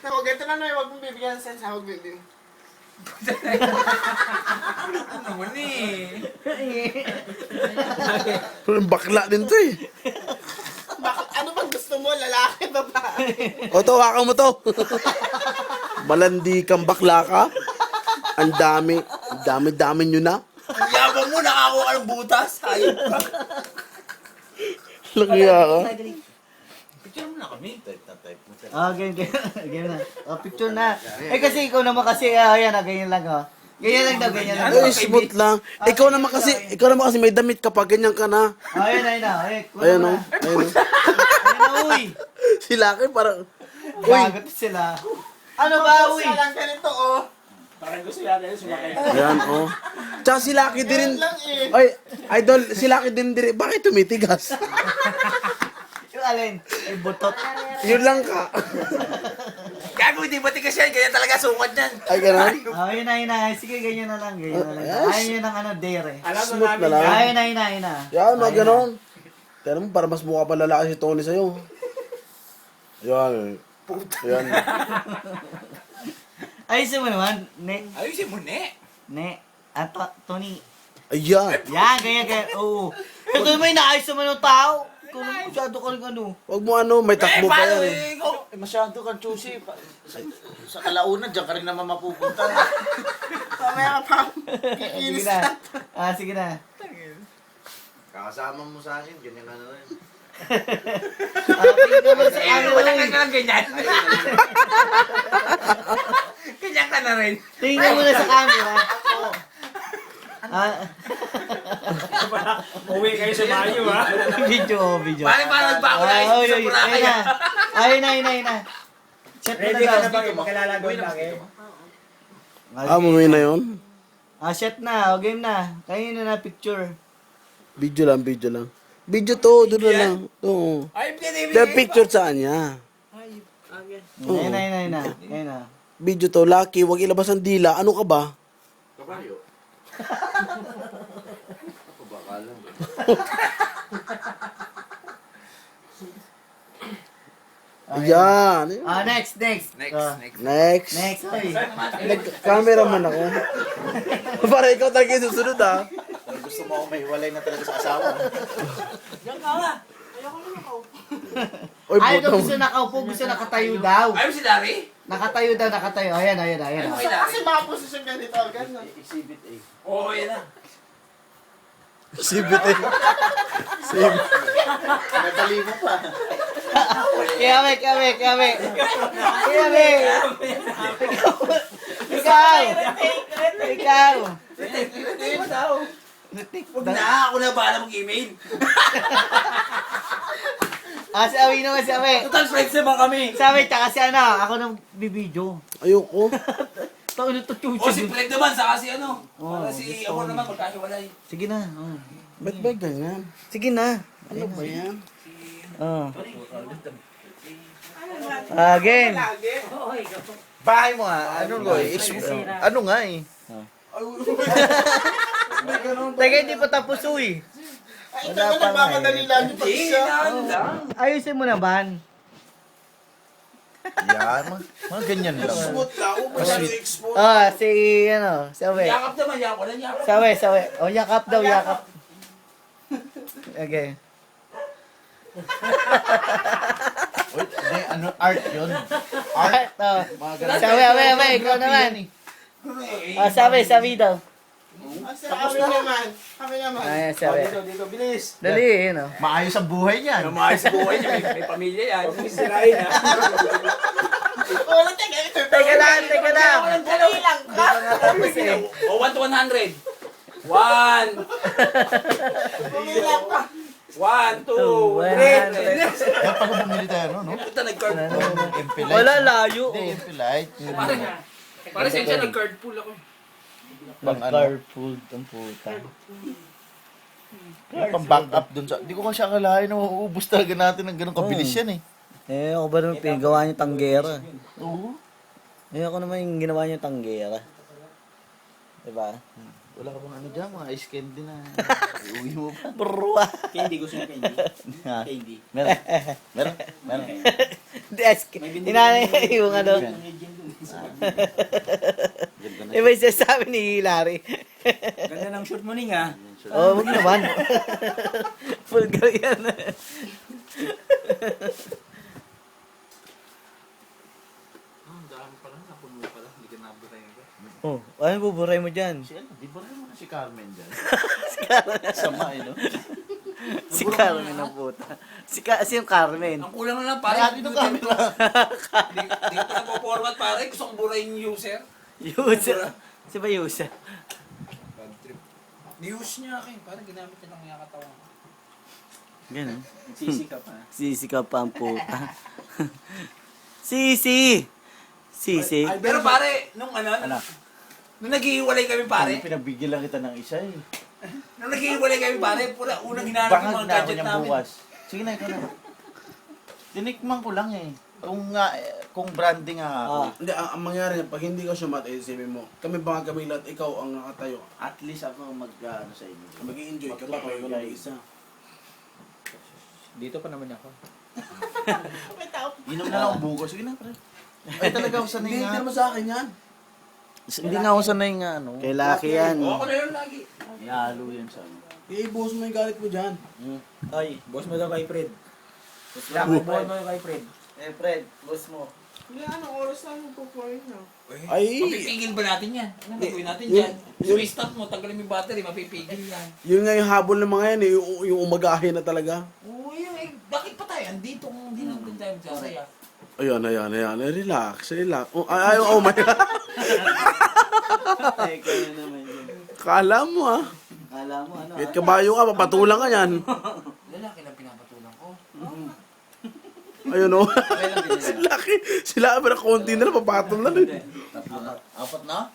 Ako, ganito na na, huwag mong bibigyan ng sense, huwag bibigyan. Ano naman eh? Bakla din to eh. Bakit, ano bang gusto mo, lalaki, babae? O to, hakan mo to. Malandi kang bakla ka. Ang dami nyo na. Ang yabang mo, nakakuha ka ng butas. Hayop ka. Langya ka. Picture mo na kami. Type na type mo. Game na. Picture na. Eh kasi ikaw naman kasi, ayan ganyan lang Ganyan lang daw, ganyan lang. Ay, smooth lang. Ikaw naman kasi may damit ka pa, ganyan ka na. Ayun na. Ayan o. Ayan o. Ayun na, uy. Si Laki parang... Bagot sila. Ano ba, uy? Gusto lang ganito, oh. Parang gusto yata yun, sumakay. Ayan o. Tsaka si Laki din... Ganyan lang eh. Ay, idol, si Laki din dire. Bakit tumitigas? Yung alin? Ay, butot. Yun lang ka. Gago, hindi ba tigas yan? Kaya talaga sukat yan. Ay, gano'n? Ayun na. Sige, ganyan na lang. Ayun yun ang dare. Smooth na lang. Ayun na. Yan, mga gano'n. Pero mo, para mas mukha pa lalaki si Tony sa'yo. Yan. Yan. Ayusin mo naman. Ayusin mo, ne. Tony. Ayan. Yan, ganyan. Oo. Ito naman inaayos naman ng tao. Ikaw naman masyado ka rin ano. Huwag mo may takbo pa paano yan eh. ikaw? Masyado kang choosy. Sa kalaunan, dyan ka rin naman mapupunta. Mamaya ka pa. Sige Kikinis na. na. Sige na. Kakasama mo sa akin, ganyan ka na rin. Tingnan mo sa camera. Wala ka lang ganyan. Ganyan ka na rin. Tingnan mo na sa camera. Uwi kayo sa Mayo, ha? Video. Parang nagbago na Ayun sa Boracay. na. Chat mo na Ready ka daw. na ba makilala doon lang eh? Mamay na yun. Chat na. O, game na. Kayo na picture. Video lang. Video to, doon na lang. Oo. Ay, The picture saan niya? Ayun na. Video to, Lucky, wag ilabas ang dila. Ano ka ba? Kabayo. Baka lang. Ayan. Next. Next. Next, oy. Nag-cameraman ako. Para ikaw talaga yung susunod ah. Gusto mo ako may walay na talaga sa asawa. Oy, Ayaw daw butong. gusto nakaupo, gusto nakatayo daw. Ayaw si Larry? Nakatayo daw. Ayan. Kasi mga posisyon ganito, ganun. Exhibit A. Oo, yan na. Sibit eh. May palimo pa. Kiyame. Ikaw. Huwag na, ako na bahala mag-email. Si Awi naman, si Awi. Total friends naman kami. Si Awi, tsaka si ako nang bibidyo. Ayoko. Taon ito, O si Fred naman, saka si ano. Oo, Para si ako naman, magkahiwalay. Sige na. Ba't ba ganyan? Sige na. Ano ba yan? Again. Bahay mo nga, ano ano nga eh. Teka, hindi pa tapos uy. Ay, ito na nagmamadali lang yung pag-siya. Ayusin mo naman. Yan, mga ganyan lang. Smooth lang, masyado expose. Si Awe. Yakap naman, yakap. Walang yakap. Si Awe. O, yakap daw, yakap. Okay. Uy, ano, art yun. Art, Si Awe, ikaw naman. Sabi daw. Kami naman. Ay, si Awe. Dito, bilis. Dali, yun o. Maayos ang buhay niyan. Maayos buhay niya, may pamilya yan. Sirain, ha? Wala, teka, ito. Teka lang. Dali lang ka. Tapos eh. O, 1 to 100. 1, Pumila ka. 1, 2, 3. Yan pag bumili tayo, no? Puta, nag-card Ano? pool. MP Light. Wala, layo. Hindi, MP Light. Parang siya nag-card pool ako. Pang ano, Carpool ang puta. pang backup dun sa... Di ko kasi akalain na mauubos talaga natin ng ganun kabilis yan eh. Ako ba naman pinagawa niyo tanggera? Oo. Ako naman yung ginawa niyo tanggera. Diba? Wala ka bang ano dyan, mga ice candy na. Iuwi mo pa. Bro. Candy, gusto niya candy. Ha? Candy. Meron. Meron. Meron. Inanay yung ano. Ganda na. Iba yung sasabi ni Larry. Ganda ng shoot mo ning ah. Oo, wag naman. Vulgar yan. Ang dami pala, napuno pala. Hindi ka naburay ko. Oh, ano buburay mo dyan? Si ano, di ba rin mo na si Carmen dyan? Sama eh, no? Si Carmen ang puta. Si yung Carmen. Ang kulang na lang, pare. Kaya dito camera. Di pa nagpo-format, pare. Gusto kong burayin yung user. Yusa. Si ba Yusa? Bad trip. Ni-use niya akin. Parang ginamit niya lang yung katawan. Ganun. Sisi ka pa. Sisi ka pa ang puta. Sisi! Sisi? Pero pare, nung ano, nung naghihiwalay kami pare, Pinagbigil lang kita ng isa eh. nung naghihiwalay kami pare, pura unang hinanap Baka yung mga na ako gadget niyang namin. bukas. Sige na, ikaw na. Tinikman ko lang eh. Kung branding nga ako. Hindi, ang mangyari niya, pag hindi ka sumat, isipin mo, kami ba kami lahat, ikaw ang nakatayo. At least ako ano sa inyo. Mag-i-enjoy ka pa, kaya wala isa. Dito pa naman ako. Inom na lang ang buko. Sige na, pre. Ay talaga ako sanay Hindi nga. naman sa akin yan. Hindi nga ako sanay nga ano. Kay Lucky yan. O, ako na yun lagi. Ihalo yan sa ano. Ibuhos mo yung galit mo dyan. Ay, boss mo daw kay Fred. Boss mo kay Fred. Eh, Fred, boss mo. Hindi, anong oras na magpo-point na? Ay, Mapipigil ba natin yan? Ano gagawin natin dyan? Switch stop mo, tanggalin mo yung battery, mapipigil yan. yun nga yung habol ng mga yan, yung umagahin na talaga. Oo, yun eh. Bakit pa tayo? Andito kung hindi lang din tayo magsasaya. Ayan. Relax. Oh, oh my God. Ay, kaya naman yun. Kala mo ah. Kala mo, ano? Kahit kabayo ka, papatulang ka yan. Lalaki lang pinapatulang ko. Ayun oh. Sila pero konti na lang, papatol na rin. Apat na?